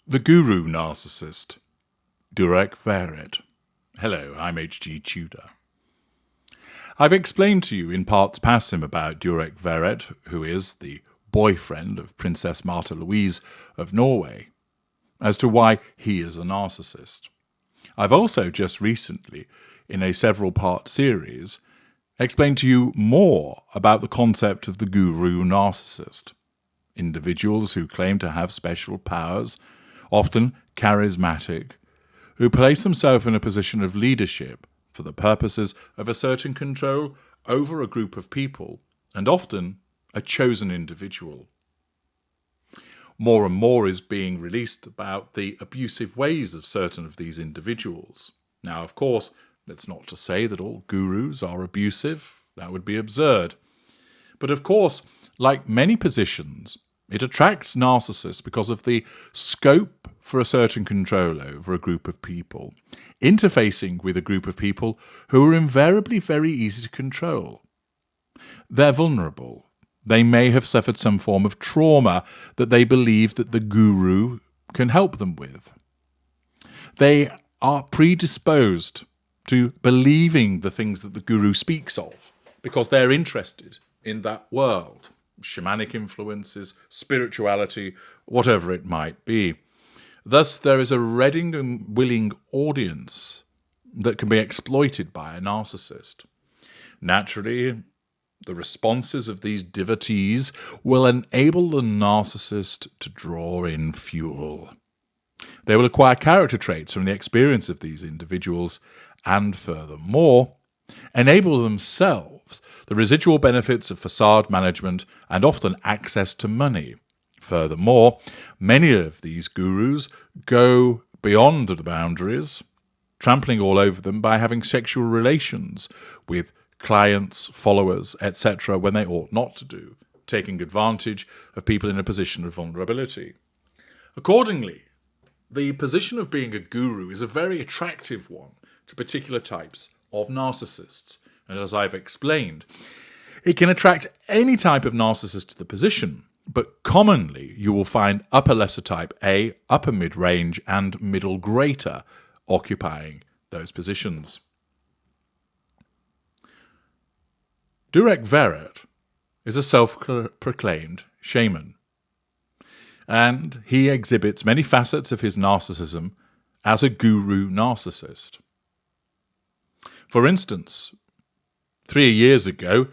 The Guru Narcissist, Durek Verrett. Hello, I'm H.G. Tudor. I've explained to you in parts passim about Durek Verrett, who is the boyfriend of Princess Martha Louise of Norway, as to why he is a narcissist. I've also just recently, in a several-part series, explained to you more about the concept of the Guru Narcissist. Individuals who claim to have special powers, often charismatic, who place themselves in a position of leadership for the purposes of asserting control over a group of people, and often a chosen individual. More and more is being released about the abusive ways of certain of these individuals. Now, of course, that's not to say that all gurus are abusive. That would be absurd. But of course, like many positions, it attracts narcissists because of the scope for asserting control over a group of people, interfacing with a group of people who are invariably very easy to control. They're vulnerable. They may have suffered some form of trauma that they believe that the guru can help them with. They are predisposed to believing the things that the guru speaks of because they're interested in that world. Shamanic influences, spirituality, whatever it might be. Thus, there is a ready and willing audience that can be exploited by a narcissist. Naturally, the responses of these devotees will enable the narcissist to draw in fuel. They will acquire character traits from the experience of these individuals and, furthermore, enable themselves the residual benefits of facade management and often access to money. Furthermore, many of these gurus go beyond the boundaries, trampling all over them by having sexual relations with clients, followers, etc., when they ought not to do, taking advantage of people in a position of vulnerability. Accordingly, the position of being a guru is a very attractive one to particular types of narcissists. And as I've explained, it can attract any type of narcissist to the position, but commonly you will find upper lesser type A, upper mid-range, and middle greater occupying those positions. Durek Verrett is a self-proclaimed shaman, and he exhibits many facets of his narcissism as a guru narcissist. For instance, 3 years ago,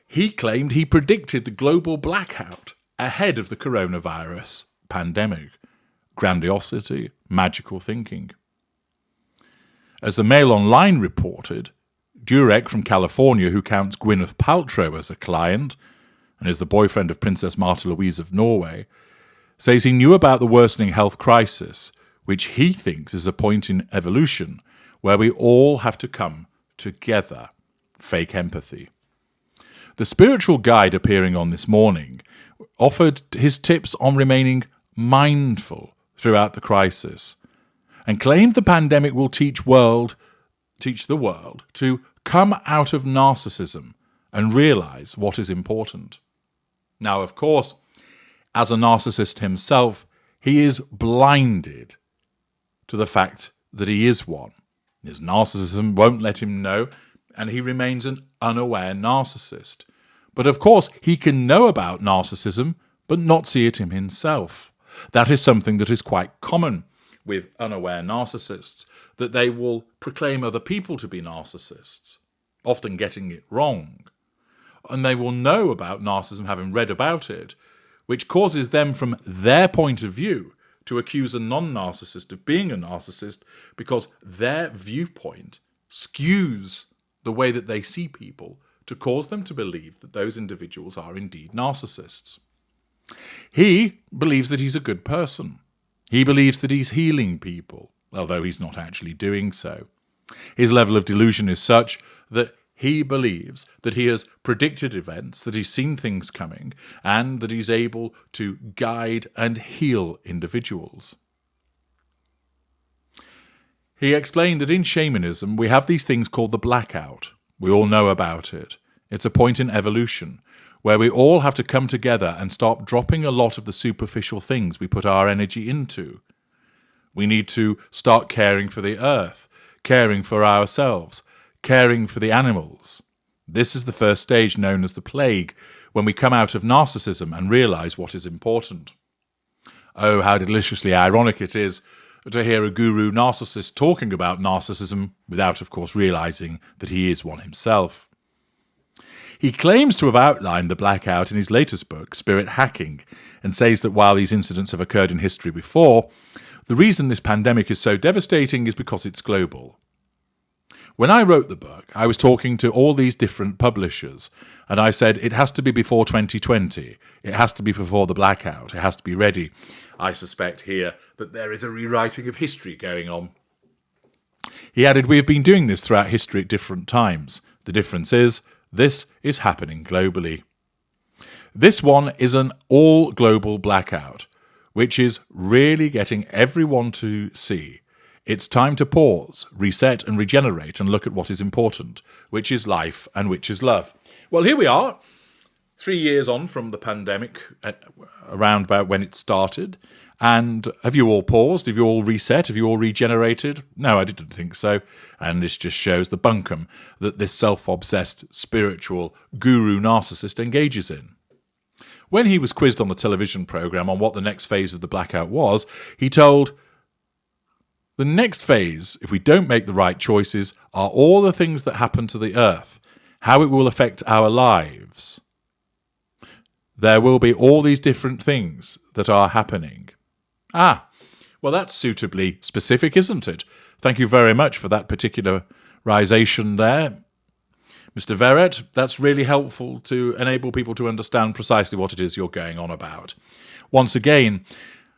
he claimed he predicted the global blackout ahead of the coronavirus pandemic. Grandiosity, magical thinking. As the Mail Online reported, Durek from California, who counts Gwyneth Paltrow as a client and is the boyfriend of Princess Martha Louise of Norway, says he knew about the worsening health crisis, which he thinks is a point in evolution where we all have to come together. Fake empathy. The spiritual guide appearing on This Morning offered his tips on remaining mindful throughout the crisis and claimed the pandemic will teach the world to come out of narcissism and realize what is important. Now, of course, as a narcissist himself, he is blinded to the fact that he is one. His narcissism won't let him know, and he remains an unaware narcissist. But of course, he can know about narcissism, but not see it in himself. That is something that is quite common with unaware narcissists, that they will proclaim other people to be narcissists, often getting it wrong. And they will know about narcissism, having read about it, which causes them, from their point of view, to accuse a non-narcissist of being a narcissist because their viewpoint skews the way that they see people to cause them to believe that those individuals are indeed narcissists. He believes that he's a good person. He believes that he's healing people, although he's not actually doing so. His level of delusion is such that he believes that he has predicted events, that he's seen things coming, and that he's able to guide and heal individuals. He explained that in shamanism we have these things called the blackout. We all know about it. It's a point in evolution where we all have to come together and stop dropping a lot of the superficial things we put our energy into. We need to start caring for the earth, caring for ourselves, caring for the animals. This is the first stage known as the plague, when we come out of narcissism and realise what is important. Oh, how deliciously ironic it is to hear a guru narcissist talking about narcissism without, of course, realising that he is one himself. He claims to have outlined the blackout in his latest book, Spirit Hacking, and says that while these incidents have occurred in history before, the reason this pandemic is so devastating is because it's global. When I wrote the book, I was talking to all these different publishers, and I said it has to be before 2020. It has to be before the blackout. It has to be ready. I suspect here that there is a rewriting of history going on. He added, we have been doing this throughout history at different times. The difference is, this is happening globally. This one is an all-global blackout, which is really getting everyone to see. It's time to pause, reset and regenerate and look at what is important, which is life and which is love. Well, here we are, 3 years on from the pandemic, around about when it started. And have you all paused? Have you all reset? Have you all regenerated? No, I didn't think so. And this just shows the bunkum that this self-obsessed spiritual guru narcissist engages in. When he was quizzed on the television programme on what the next phase of the blackout was, he told, the next phase, if we don't make the right choices, are all the things that happen to the earth, how it will affect our lives. There will be all these different things that are happening. Well, that's suitably specific, isn't it? Thank you very much for that particularization there, Mr. Verrett. That's really helpful to enable people to understand precisely what it is you're going on about. Once again,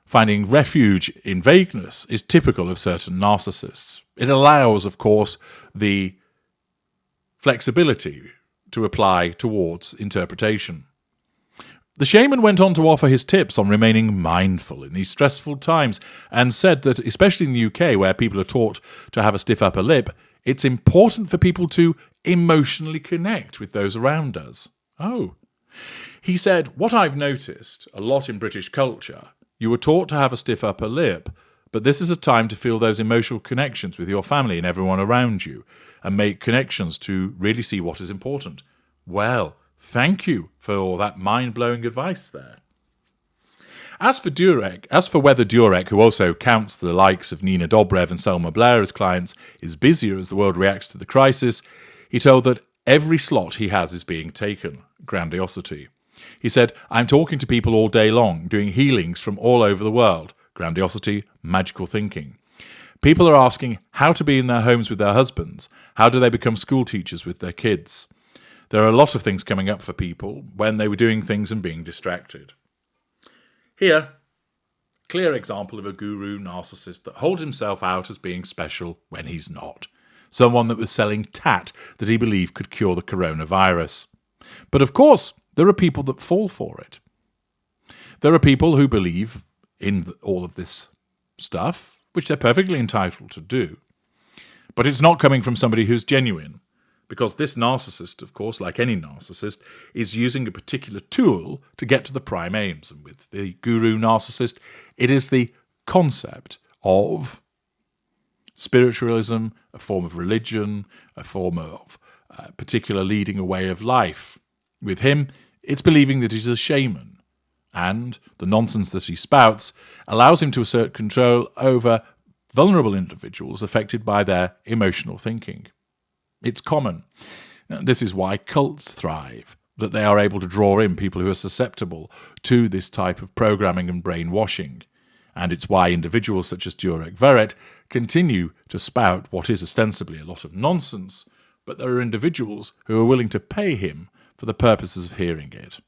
finding refuge in vagueness is typical of certain narcissists. It allows, of course, the flexibility to apply towards interpretation. The shaman went on to offer his tips on remaining mindful in these stressful times and said that, especially in the UK, where people are taught to have a stiff upper lip, it's important for people to emotionally connect with those around us. He said, what I've noticed a lot in British culture, you were taught to have a stiff upper lip, but this is a time to feel those emotional connections with your family and everyone around you and make connections to really see what is important. Well, thank you for all that mind-blowing advice there. As for whether Durek, who also counts the likes of Nina Dobrev and Selma Blair as clients, is busier as the world reacts to the crisis, he told that every slot he has is being taken. Grandiosity. He said, I'm talking to people all day long, doing healings from all over the world. Grandiosity, magical thinking. People are asking how to be in their homes with their husbands. How do they become school teachers with their kids? There are a lot of things coming up for people when they were doing things and being distracted. Here, clear example of a guru narcissist that holds himself out as being special when he's not. Someone that was selling tat that he believed could cure the coronavirus. But of course, there are people that fall for it. There are people who believe in all of this stuff, which they're perfectly entitled to do. But it's not coming from somebody who's genuine. Because this narcissist, of course, like any narcissist, is using a particular tool to get to the prime aims. And with the guru narcissist, it is the concept of spiritualism, a form of religion, a form of particular leading a way of life. With him, it's believing that he's a shaman. And the nonsense that he spouts allows him to assert control over vulnerable individuals affected by their emotional thinking. It's common. This is why cults thrive, that they are able to draw in people who are susceptible to this type of programming and brainwashing. And it's why individuals such as Durek Verrett continue to spout what is ostensibly a lot of nonsense, but there are individuals who are willing to pay him for the purposes of hearing it.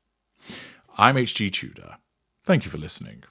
I'm H.G. Tudor. Thank you for listening.